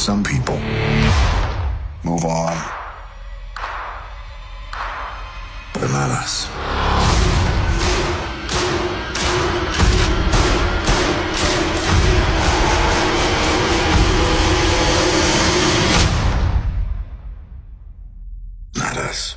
Some people move on, but not us. Not us.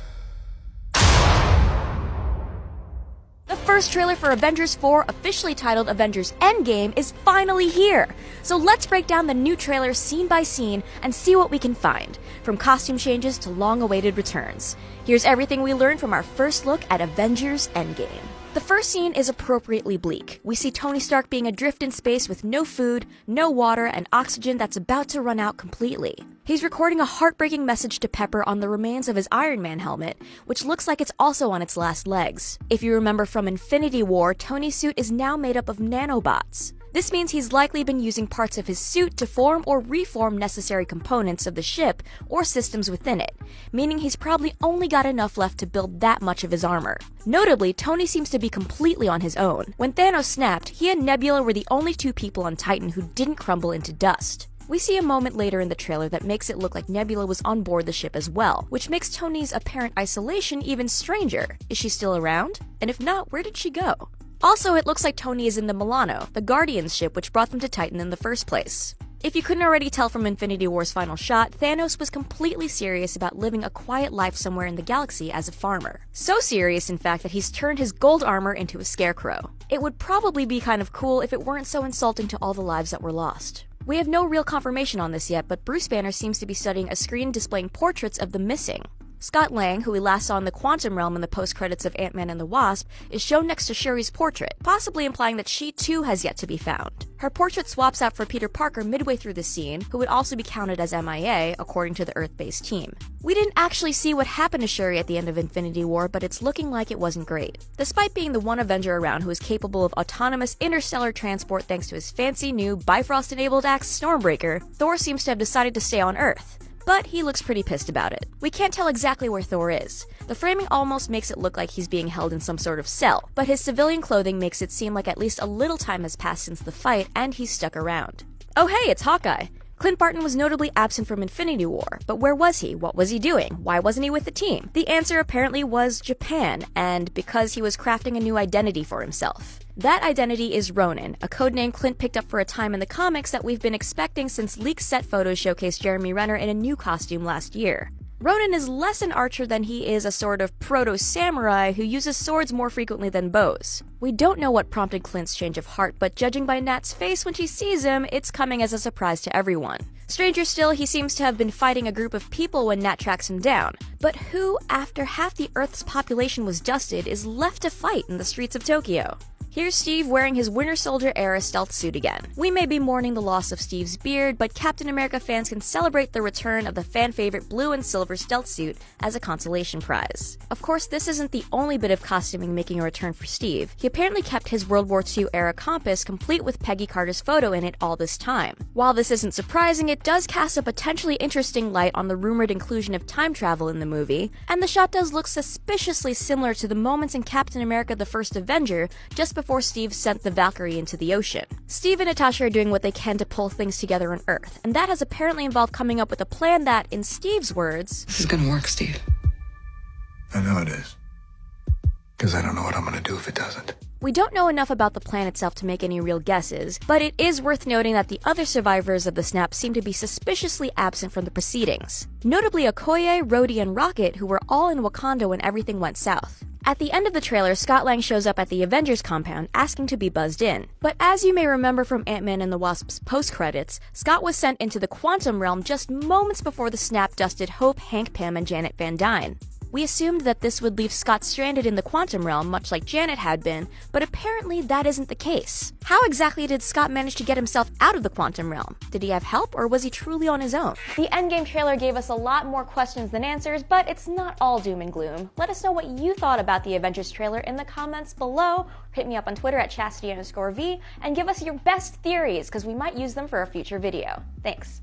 The first trailer for Avengers 4, officially titled Avengers End, is finally here. So let's break down the new trailer scene by scene and see what we can find, from costume changes to long-awaited returns. Here's everything we learned from our first look at Avengers Endgame. The first scene is appropriately bleak. We see Tony Stark being adrift in space with no food, no water, and oxygen that's about to run out completely. He's recording a heartbreaking message to Pepper on the remains of his Iron Man helmet, which looks like it's also on its last legs. If you remember from Infinity War, Tony's suit is now made up of nanobots. This means he's likely been using parts of his suit to form or reform necessary components of the ship or systems within it, meaning he's probably only got enough left to build that much of his armor. Notably, Tony seems to be completely on his own. When Thanos snapped, he and Nebula were the only two people on Titan who didn't crumble into dust. We see a moment later in the trailer that makes it look like Nebula was on board the ship as well, which makes Tony's apparent isolation even stranger. Is she still around? And if not, where did she go? Also, it looks like Tony is in the Milano, the Guardians ship which brought them to Titan in the first place. If you couldn't already tell from Infinity War's final shot, Thanos was completely serious about living a quiet life somewhere in the galaxy as a farmer. So serious, in fact, that he's turned his gold armor into a scarecrow. It would probably be kind of cool if it weren't so insulting to all the lives that were lost. We have no real confirmation on this yet, but Bruce Banner seems to be studying a screen displaying portraits of the missing. Scott Lang, who we last saw in the Quantum Realm in the post-credits of Ant-Man and the Wasp, is shown next to Shuri's portrait, possibly implying that she too has yet to be found. Her portrait swaps out for Peter Parker midway through the scene, who would also be counted as MIA, according to the Earth-based team. We didn't actually see what happened to Shuri at the end of Infinity War, but it's looking like it wasn't great. Despite being the one Avenger around who is capable of autonomous interstellar transport thanks to his fancy new Bifrost-enabled axe Stormbreaker, Thor seems to have decided to stay on Earth. But he looks pretty pissed about it. We can't tell exactly where Thor is. The framing almost makes it look like he's being held in some sort of cell, but his civilian clothing makes it seem like at least a little time has passed since the fight, and he's stuck around. Oh hey, it's Hawkeye! Clint Barton was notably absent from Infinity War, but where was he? What was he doing? Why wasn't he with the team? The answer apparently was Japan, and because he was crafting a new identity for himself. That identity is Ronin, a codename Clint picked up for a time in the comics that we've been expecting since leaked set photos showcased Jeremy Renner in a new costume last year. Ronin is less an archer than he is a sort of proto-samurai who uses swords more frequently than bows. We don't know what prompted Clint's change of heart, but judging by Nat's face when she sees him, it's coming as a surprise to everyone. Stranger still, he seems to have been fighting a group of people when Nat tracks him down. But who, after half the Earth's population was dusted, is left to fight in the streets of Tokyo? Here's Steve wearing his Winter Soldier-era stealth suit again. We may be mourning the loss of Steve's beard, but Captain America fans can celebrate the return of the fan-favorite blue and silver stealth suit as a consolation prize. Of course, this isn't the only bit of costuming making a return for Steve. He apparently kept his World War II-era compass complete with Peggy Carter's photo in it all this time. While this isn't surprising, it does cast a potentially interesting light on the rumored inclusion of time travel in the movie, and the shot does look suspiciously similar to the moments in Captain America: The First Avenger, just before Steve sent the Valkyrie into the ocean. Steve and Natasha are doing what they can to pull things together on Earth, and that has apparently involved coming up with a plan that, in Steve's words, "This is gonna work, Steve." I know it is. Because I don't know what I'm gonna do if it doesn't. We don't know enough about the plan itself to make any real guesses, but it is worth noting that the other survivors of the snap seem to be suspiciously absent from the proceedings. Notably Okoye, Rhodey, and Rocket, who were all in Wakanda when everything went south. At the end of the trailer, Scott Lang shows up at the Avengers compound, asking to be buzzed in. But as you may remember from Ant-Man and the Wasp's post-credits, Scott was sent into the Quantum Realm just moments before the snap dusted Hope, Hank Pym, and Janet Van Dyne. We assumed that this would leave Scott stranded in the Quantum Realm, much like Janet had been, but apparently that isn't the case. How exactly did Scott manage to get himself out of the Quantum Realm? Did he have help, or was he truly on his own? The Endgame trailer gave us a lot more questions than answers, but it's not all doom and gloom. Let us know what you thought about the Avengers trailer in the comments below. Hit me up on Twitter at Chastity_V, and give us your best theories, because we might use them for a future video. Thanks.